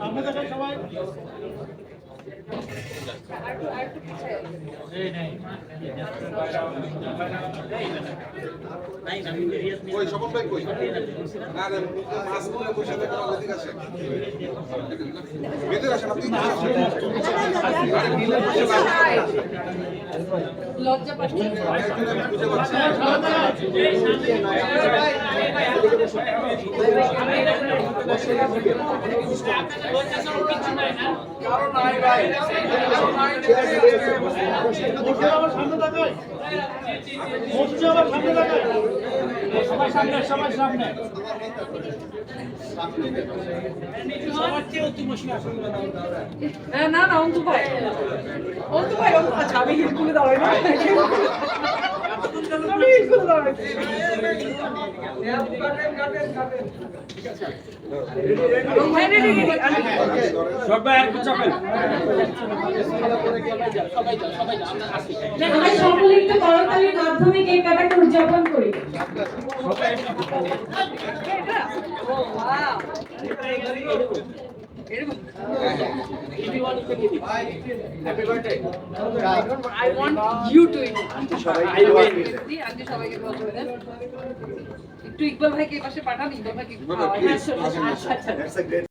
আমাদের সবাই কই স্বপন ভাই কই না না মাছগুলো বসে থাকার অধিক আছে ভেতরে আসেন আপনি লজ্জা পাচ্ছি বুঝে পাচ্ছি কারণ নাই ভাই সামনে তাকায় মসজিদ আবার সামনে তাকায় সবাই সামনে সবাই সামনে না না অন্তু ভাই আচ্ছা আমি হিল খুলে দাঁড়াই না আমি হিল খুলে দাঁড়াই সবাই আর কিছু চাপেন আমরা সকলে একটু করতালির মাধ্যমে কেক কাটাকে উদযাপন করি। I want you to eat. একটু ইকবাল ভাইকে এই পাশে পাঠান, ইকবাল ভাইকে একটু খাওয়াই।